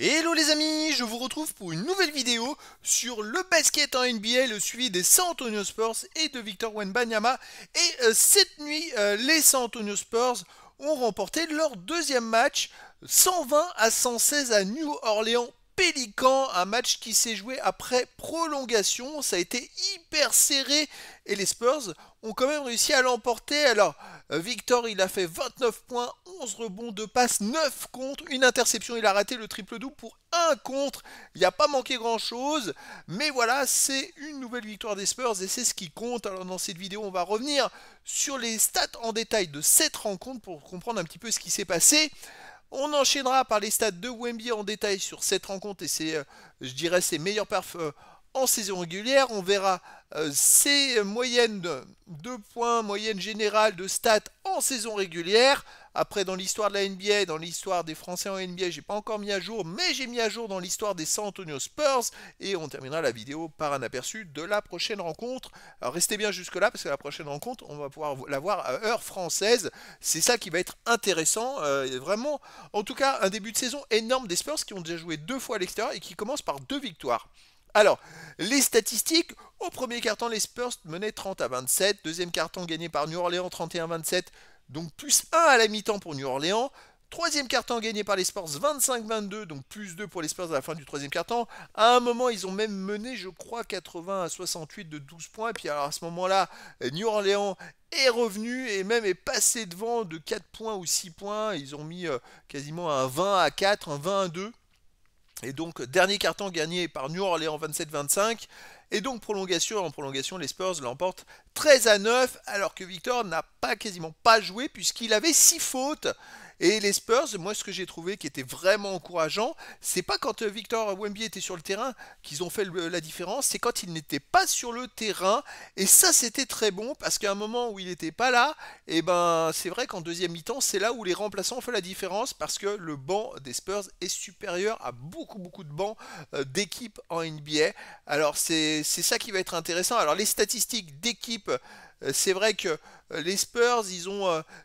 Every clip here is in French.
Hello les amis, je vous retrouve pour une nouvelle vidéo sur le basket en NBA, le suivi des San Antonio Spurs et de Victor Wembanyama. Et cette nuit, les San Antonio Spurs ont remporté leur deuxième match, 120-116 à New Orleans. Pélican, un match qui s'est joué après prolongation, ça a été hyper serré et les Spurs ont quand même réussi à l'emporter. Alors Victor, il a fait 29 points, 11 rebonds, 2 passes, 9 contre, une interception, il a raté le triple-double pour un contre. Il n'y a pas manqué grand chose, mais voilà, c'est une nouvelle victoire des Spurs et c'est ce qui compte. Alors dans cette vidéo, on va revenir sur les stats en détail de cette rencontre pour comprendre un petit peu ce qui s'est passé. On enchaînera par les stats de Wemby en détail sur cette rencontre et je dirais, ses meilleurs perfs en saison régulière. On verra ses moyennes de points, moyenne générale de stats en saison régulière. Après, dans l'histoire de la NBA, dans l'histoire des Français en NBA, j'ai pas encore mis à jour, mais j'ai mis à jour dans l'histoire des San Antonio Spurs. Et on terminera la vidéo par un aperçu de la prochaine rencontre. Alors restez bien jusque là, parce que la prochaine rencontre, on va pouvoir la voir à heure française. C'est ça qui va être intéressant. Vraiment, en tout cas, un début de saison énorme des Spurs qui ont déjà joué 2 fois à l'extérieur et qui commencent par 2 victoires. Alors, les statistiques, au premier quart-temps, les Spurs menaient 30-27. Deuxième quart-temps gagné par New Orleans 31-27. Donc plus 1 à la mi-temps pour New Orleans. Troisième quart-temps gagné par les Spurs 25-22, donc plus 2 pour les Spurs à la fin du troisième quart-temps. À un moment, ils ont même mené, je crois, 80-68 de 12 points. Et puis alors à ce moment-là, New Orleans est revenu et même est passé devant de 4 points ou 6 points. Ils ont mis quasiment un 20-4, un 20-2. Et donc, dernier carton gagné par New Orleans 27-25. Et donc, en prolongation, les Spurs l'emportent 13-9, alors que Victor n'a pas quasiment pas joué, puisqu'il avait 6 fautes. Et les Spurs, moi, ce que j'ai trouvé qui était vraiment encourageant, c'est pas quand Victor Wemby était sur le terrain qu'ils ont fait la différence, c'est quand il n'était pas sur le terrain. Et ça, c'était très bon, parce qu'à un moment où il n'était pas là, et ben, c'est vrai qu'en deuxième mi-temps, c'est là où les remplaçants ont fait la différence, parce que le banc des Spurs est supérieur à beaucoup de bancs d'équipes en NBA. Alors, c'est ça qui va être intéressant. Alors, les statistiques d'équipe, c'est vrai que les Spurs,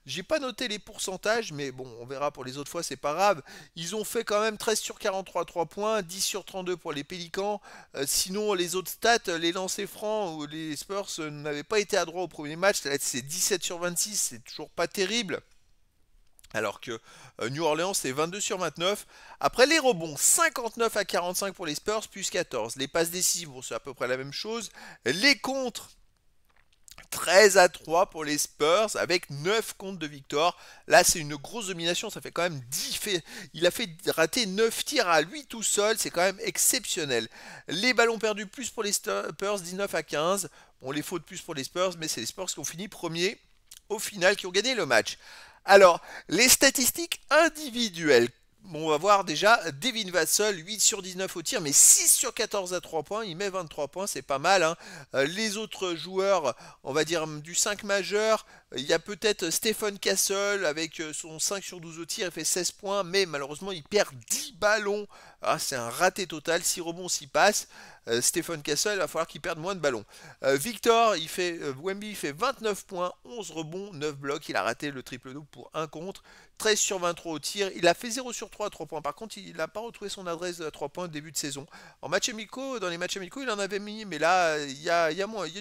j'ai pas noté les pourcentages, mais bon, on verra pour les autres fois, c'est pas grave. Ils ont fait quand même 13 sur 43 à 3 points, 10 sur 32 pour les Pélicans. Sinon, les autres stats, les lancers francs, où les Spurs n'avaient pas été à droit au premier match, c'est 17 sur 26, c'est toujours pas terrible. Alors que New Orleans, c'est 22 sur 29. Après les rebonds, 59 à 45 pour les Spurs, plus 14. Les passes décisives, bon, c'est à peu près la même chose. Les contres, 13 à 3 pour les Spurs avec 9 comptes de victoire. Là, c'est une grosse domination. Ça fait quand même 10 faits. Il a fait rater 9 tirs à lui tout seul. C'est quand même exceptionnel. Les ballons perdus plus pour les Spurs, 19 à 15. Bon, les fautes plus pour les Spurs, mais c'est les Spurs qui ont fini premier au final, qui ont gagné le match. Alors, les statistiques individuelles. Bon, on va voir déjà Devin Vassell, 8 sur 19 au tir, mais 6 sur 14 à 3 points. Il met 23 points, c'est pas mal, hein. Les autres joueurs, on va dire du 5 majeur, il y a peut-être Stephen Castle avec son 5 sur 12 au tir, il fait 16 points, mais malheureusement il perd 10 ballons. Ah, c'est un raté total, 6 rebonds, 6 passes. Stephen Castle, il va falloir qu'il perde moins de ballons. Wemby, il fait 29 points, 11 rebonds, 9 blocs. Il a raté le triple-double pour 1 contre. 13 sur 23 au tir. Il a fait 0 sur 3 à 3 points. Par contre, il n'a pas retrouvé son adresse à 3 points début de saison. Dans les matchs amicaux, il en avait mis, mais là, il y a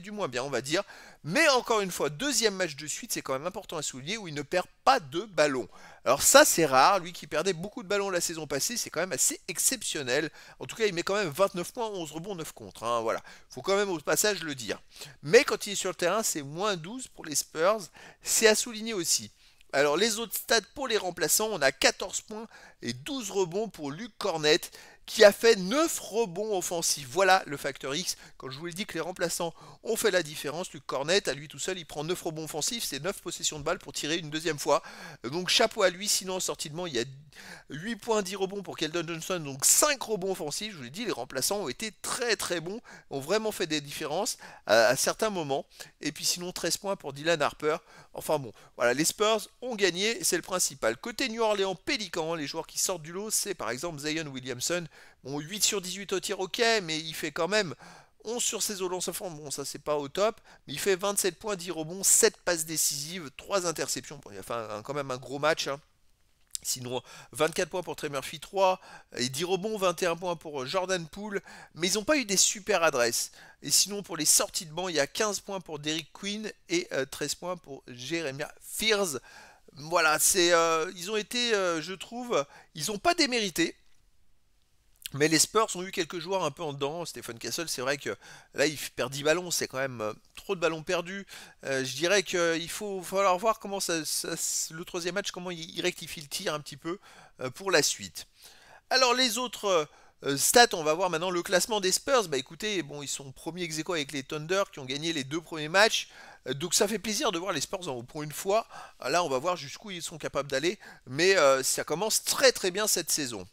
du moins bien, on va dire. Mais encore une fois, deuxième match de suite, c'est quand même important à souligner, où il ne perd pas de ballon. Alors ça, c'est rare. Lui qui perdait beaucoup de ballons la saison passée, c'est quand même assez exceptionnel. En tout cas, il met quand même 29 points, 11 rebonds, 9 contre. Hein, voilà. Faut quand même au passage le dire. Mais quand il est sur le terrain, c'est moins 12 pour les Spurs. C'est à souligner aussi. Alors les autres stats pour les remplaçants, on a 14 points et 12 rebonds pour Luke Cornette qui a fait 9 rebonds offensifs. Voilà le facteur X. Quand je vous l'ai dit que les remplaçants ont fait la différence, Luke Cornette, à lui tout seul, il prend 9 rebonds offensifs, c'est 9 possessions de balle pour tirer une deuxième fois. Donc chapeau à lui, sinon en sortie de banc, il y a 8 points, 10 rebonds pour Keldon Johnson, donc 5 rebonds offensifs. Je vous l'ai dit, les remplaçants ont été très bons, ont vraiment fait des différences à certains moments. Et puis sinon 13 points pour Dylan Harper. Enfin bon, voilà, les Spurs ont gagné, c'est le principal. Côté New Orleans Pélican, les joueurs qui sortent du lot, c'est par exemple Zion Williamson. Bon, 8 sur 18 au tir, ok, mais il fait quand même 11 sur 16 au lance franc. Bon, ça c'est pas au top, mais il fait 27 points, 10 rebonds, 7 passes décisives, 3 interceptions. Bon, il a fait quand même un gros match, hein. Sinon, 24 points pour Trey Murphy, 3, et 10 rebonds, 21 points pour Jordan Poole, mais ils n'ont pas eu des super adresses. Et sinon, pour les sorties de banc, il y a 15 points pour Derrick Queen et 13 points pour Jeremiah Fears. Voilà, ils ont été, je trouve, ils n'ont pas démérité. Mais les Spurs ont eu quelques joueurs un peu en dedans. Stephen Castle, c'est vrai que là, il perd 10 ballons, c'est quand même trop de ballons perdus. Je dirais qu'il faut falloir voir comment le troisième match, comment il rectifie le tir un petit peu pour la suite. Alors les autres stats, on va voir maintenant le classement des Spurs. Bah écoutez, bon, ils sont premiers ex-aequo avec les Thunder qui ont gagné les 2 premiers matchs. Donc ça fait plaisir de voir les Spurs en haut pour une fois. Là, on va voir jusqu'où ils sont capables d'aller. Mais ça commence très très bien cette saison.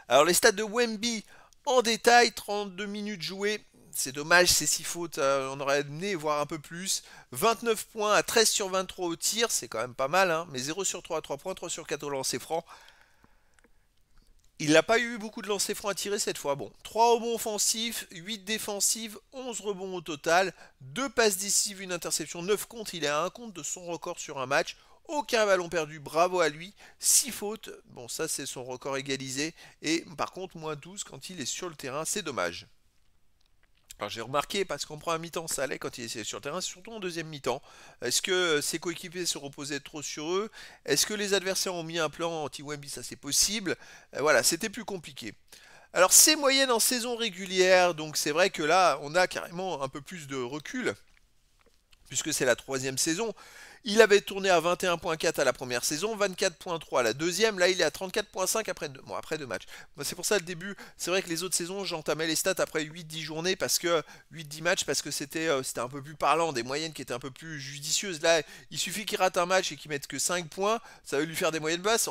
Alors les stats de Wemby en détail, 32 minutes jouées. C'est dommage, c'est 6 fautes, on aurait aimé voir un peu plus. 29 points à 13 sur 23 au tir, c'est quand même pas mal, hein, mais 0 sur 3 à 3 points, 3 sur 4 au lancer franc. Il n'a pas eu beaucoup de lancers francs à tirer cette fois. Bon, 3 rebonds offensifs, 8 défensifs, 11 rebonds au total, 2 passes décisives, une interception, 9 comptes. Il est à un compte de son record sur un match. Aucun ballon perdu, bravo à lui. 6 fautes, bon ça c'est son record égalisé. Et par contre, moins 12 quand il est sur le terrain, c'est dommage. Alors j'ai remarqué, parce qu'en première mi-temps ça allait quand il était sur le terrain, surtout en deuxième mi-temps. Est-ce que ses coéquipiers se reposaient trop sur eux? Est-ce que les adversaires ont mis un plan anti-Wemby? Ça c'est possible. Voilà, c'était plus compliqué. Alors c'est moyenne en saison régulière, donc c'est vrai que là on a carrément un peu plus de recul, puisque c'est la troisième saison. Il avait tourné à 21.4 à la première saison, 24.3 à la deuxième, là il est à 34.5 après deux matchs. C'est pour ça le début, c'est vrai que les autres saisons j'entamais les stats après 8-10 journées, parce que 8-10 matchs, parce que c'était un peu plus parlant, des moyennes qui étaient un peu plus judicieuses. Là il suffit qu'il rate un match et qu'il mette que 5 points, ça va lui faire des moyennes basses,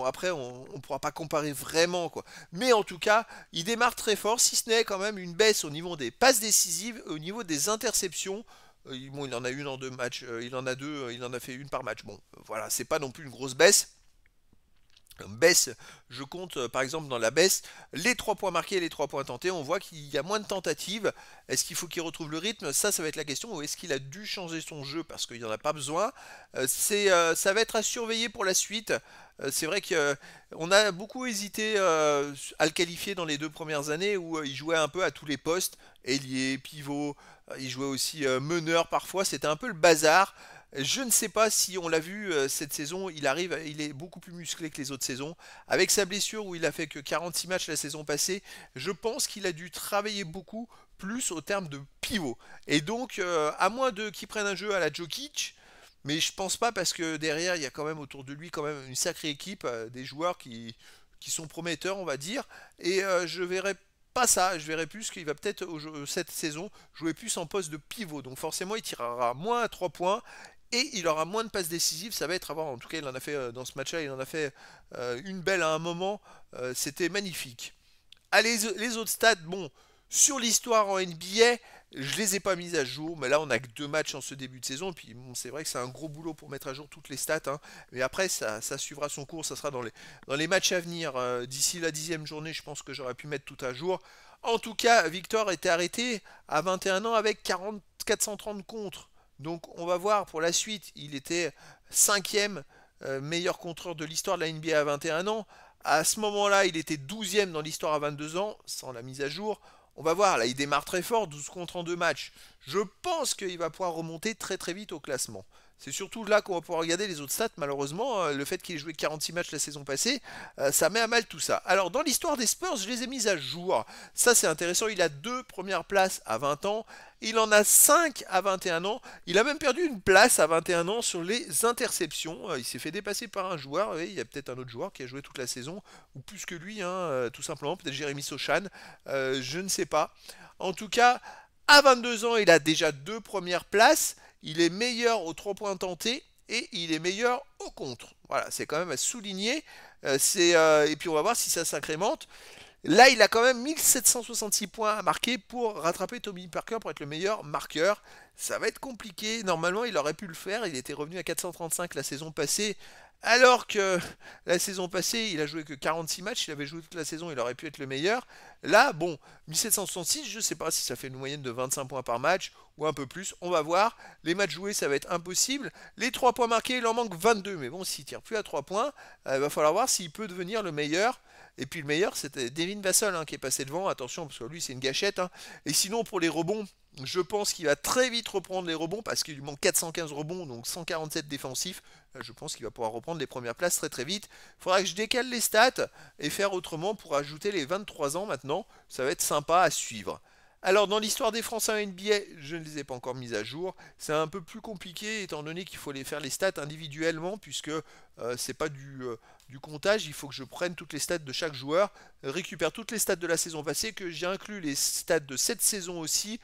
après on ne pourra pas comparer vraiment quoi. Mais en tout cas, il démarre très fort, si ce n'est quand même une baisse au niveau des passes décisives, au niveau des interceptions. Bon, il en a une en 2 matchs, il en a deux, il en a fait une par match. Bon, voilà, c'est pas non plus une grosse baisse. Baisse, je compte par exemple dans la baisse les 3 points marqués et les 3 points tentés. On voit qu'il y a moins de tentatives. Est-ce qu'il faut qu'il retrouve le rythme? Ça va être la question. Ou est-ce qu'il a dû changer son jeu parce qu'il n'y en a pas besoin? Ça va être à surveiller pour la suite. C'est vrai qu'on a beaucoup hésité à le qualifier dans les 2 premières années où il jouait un peu à tous les postes, ailier, pivot, il jouait aussi meneur parfois, c'était un peu le bazar. Je ne sais pas si on l'a vu cette saison, il est beaucoup plus musclé que les autres saisons. Avec sa blessure où il a fait que 46 matchs la saison passée, je pense qu'il a dû travailler beaucoup plus au terme de pivot. Et donc, à moins de qu'il prenne un jeu à la Jokic, mais je pense pas parce que derrière il y a quand même autour de lui quand même une sacrée équipe, des joueurs qui sont prometteurs on va dire. Et je verrais pas ça, je verrais plus qu'il va peut-être cette saison jouer plus en poste de pivot. Donc forcément il tirera moins à 3 points et il aura moins de passes décisives, ça va être à voir. En tout cas, il en a fait dans ce match-là, il en a fait une belle à un moment. C'était magnifique. Allez, les autres stats, bon, sur l'histoire en NBA, je les ai pas mises à jour, mais là on a que 2 matchs en ce début de saison, et puis bon, c'est vrai que c'est un gros boulot pour mettre à jour toutes les stats, hein. Mais après ça suivra son cours, ça sera dans les matchs à venir. D'ici la 10e journée, je pense que j'aurais pu mettre tout à jour. En tout cas, Victor était arrêté à 21 ans avec 430 contre. Donc on va voir pour la suite, il était 5e meilleur contreur de l'histoire de la NBA à 21 ans. À ce moment-là, il était 12e dans l'histoire à 22 ans, sans la mise à jour. On va voir, là il démarre très fort, 12 contre en 2 matchs. Je pense qu'il va pouvoir remonter très très vite au classement. C'est surtout là qu'on va pouvoir regarder les autres stats, malheureusement. Le fait qu'il ait joué 46 matchs la saison passée, ça met à mal tout ça. Alors dans l'histoire des Spurs, je les ai mises à jour. Ça c'est intéressant, il a 2 premières places à 20 ans. Il en a 5 à 21 ans. Il a même perdu une place à 21 ans sur les interceptions. Il s'est fait dépasser par un joueur. Oui, il y a peut-être un autre joueur qui a joué toute la saison, ou plus que lui, hein, tout simplement. Peut-être Jérémy Sochan. Je ne sais pas. En tout cas, à 22 ans, il a déjà 2 premières places. Il est meilleur aux 3 points tentés et il est meilleur au contre. Voilà, c'est quand même à souligner. Et puis on va voir si ça s'incrémente. Là, il a quand même 1766 points à marquer pour rattraper Tommy Parker pour être le meilleur marqueur. Ça va être compliqué. Normalement, il aurait pu le faire. Il était revenu à 435 la saison passée Alors que la saison passée, il a joué que 46 matchs, il avait joué toute la saison, il aurait pu être le meilleur. Là, bon, 1766, je ne sais pas si ça fait une moyenne de 25 points par match ou un peu plus, on va voir. Les matchs joués, ça va être impossible. Les 3 points marqués, il en manque 22, mais bon, s'il tire plus à 3 points, il va falloir voir s'il peut devenir le meilleur. Et puis le meilleur, c'était Devin Vassell hein, qui est passé devant, attention, parce que lui, c'est une gâchette. Hein. Et sinon, pour les rebonds, je pense qu'il va très vite reprendre les rebonds parce qu'il lui manque 415 rebonds, donc 147 défensifs. Je pense qu'il va pouvoir reprendre les premières places très très vite. Il faudra que je décale les stats et faire autrement pour ajouter les 23 ans maintenant. Ça va être sympa à suivre. Alors dans l'histoire des Français en NBA, je ne les ai pas encore mises à jour. C'est un peu plus compliqué étant donné qu'il faut les faire les stats individuellement puisque c'est pas du comptage. Il faut que je prenne toutes les stats de chaque joueur, récupère toutes les stats de la saison passée, que j'ai inclus les stats de cette saison aussi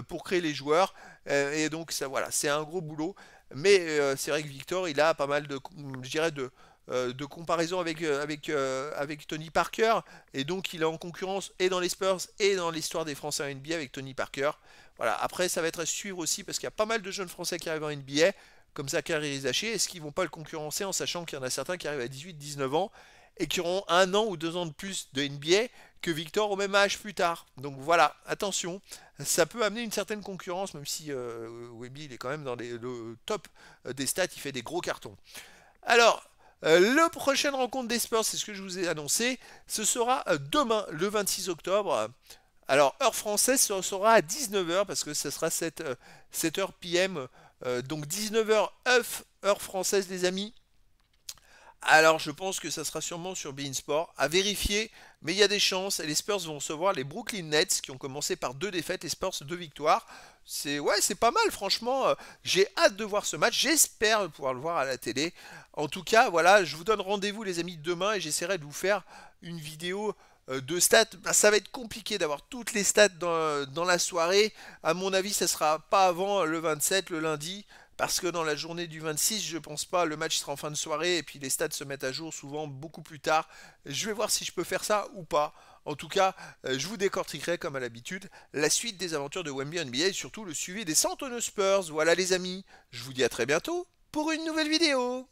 pour créer les joueurs. Et donc ça voilà, c'est un gros boulot. Mais c'est vrai que Victor, il a pas mal de, je dirais de comparaison avec Tony Parker. Et donc il est en concurrence et dans les Spurs et dans l'histoire des Français en NBA avec Tony Parker. Voilà, après ça va être à suivre aussi parce qu'il y a pas mal de jeunes Français qui arrivent en NBA, comme Zachary Rizaché. Est-ce qu'ils vont pas le concurrencer en sachant qu'il y en a certains qui arrivent à 18-19 ans et qui auront un an ou 2 ans de plus de NBA que Victor au même âge plus tard. Donc voilà, attention, ça peut amener une certaine concurrence, même si Wemby il est quand même dans le top des stats, il fait des gros cartons. Alors, la prochaine rencontre des Spurs, c'est ce que je vous ai annoncé, ce sera demain, le 26 octobre. Alors, heure française, ce sera à 19h, parce que ce sera 7h PM, donc 19h heure française, les amis. Alors je pense que ça sera sûrement sur Bein Sport, à vérifier, mais il y a des chances. Et les Spurs vont recevoir les Brooklyn Nets qui ont commencé par 2 défaites, les Spurs 2 victoires. C'est pas mal franchement. J'ai hâte de voir ce match. J'espère pouvoir le voir à la télé. En tout cas, voilà, je vous donne rendez-vous les amis demain et j'essaierai de vous faire une vidéo de stats. Bah, ça va être compliqué d'avoir toutes les stats dans la soirée. À mon avis, ça sera pas avant le 27, le lundi. Parce que dans la journée du 26, je pense pas, le match sera en fin de soirée et puis les stats se mettent à jour souvent beaucoup plus tard. Je vais voir si je peux faire ça ou pas. En tout cas, je vous décortiquerai comme à l'habitude la suite des aventures de Wemby NBA et surtout le suivi des San Antonio Spurs. Voilà les amis, je vous dis à très bientôt pour une nouvelle vidéo.